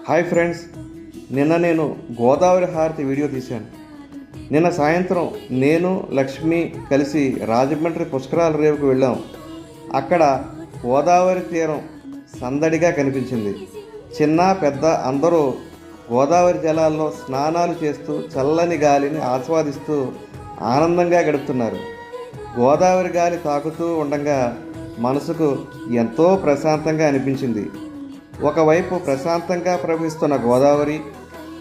Hi friends, నేను గోదావరి హారతి video తీశాను. నిన్న సాయంత్రం నేను లక్ష్మి కలిసి రాజమండ్రి పుష్కరాల రేవుకు వెళ్ళాం. అక్కడ గోదావరి తీరం సందడిగా కనిపించింది. చిన్న పెద్ద అందరూ గోదావరి జలాల్లో స్నానాలు చేస్తూ చల్లని గాలిని ఆస్వాదిస్తూ ఆనందంగా గడుపుతున్నారు. గోదావరి గాలి తాకుతూ ఉండగా మనసుకు ఎంతో ప్రశాంతంగా అనిపించింది. ఒకవైపు ప్రశాంతంగా ప్రవహిస్తున్న గోదావరి,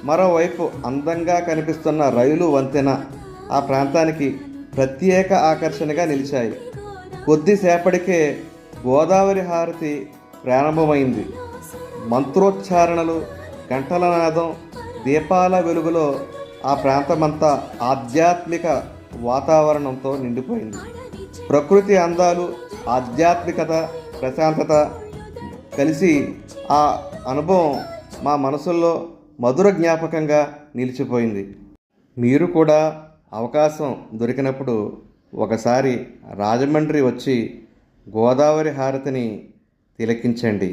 మరోవైపు అందంగా కనిపిస్తున్న రైలు వంతెన ఆ ప్రాంతానికి ప్రత్యేక ఆకర్షణగా నిలిచాయి. కొద్దిసేపటికే గోదావరి హారతి ప్రారంభమైంది. మంత్రోచ్చారణలు, గంటల నాదం, దీపాల వెలుగులో ఆ ప్రాంతమంతా ఆధ్యాత్మిక వాతావరణంతో నిండిపోయింది. ప్రకృతి అందాలు, ఆధ్యాత్మికత, ప్రశాంతత కలిసి ఆ అనుభవం మా మనసుల్లో మధుర జ్ఞాపకంగా నిలిచిపోయింది. మీరు కూడా అవకాశం దొరికినప్పుడు ఒకసారి రాజమండ్రి వచ్చి గోదావరి హారతిని తిలకించండి.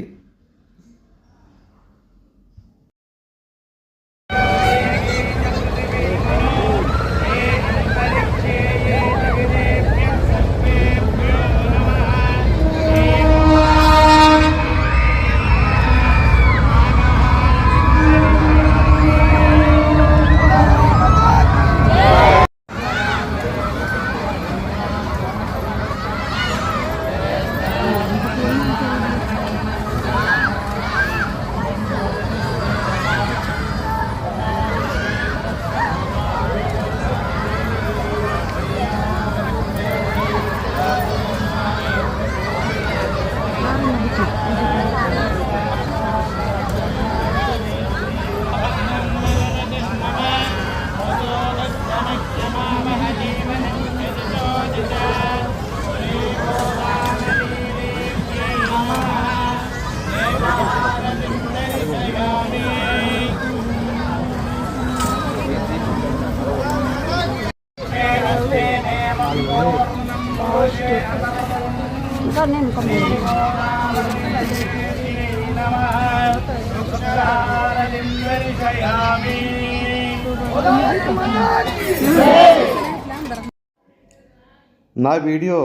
నా వీడియో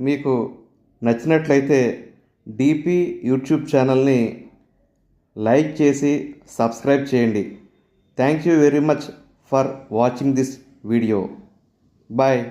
మీకు నచ్చినట్లయితే డిపి యూట్యూబ్ ఛానల్ని లైక్ చేసి సబ్స్క్రైబ్ చేయండి. Thank you very much for watching this video. Bye.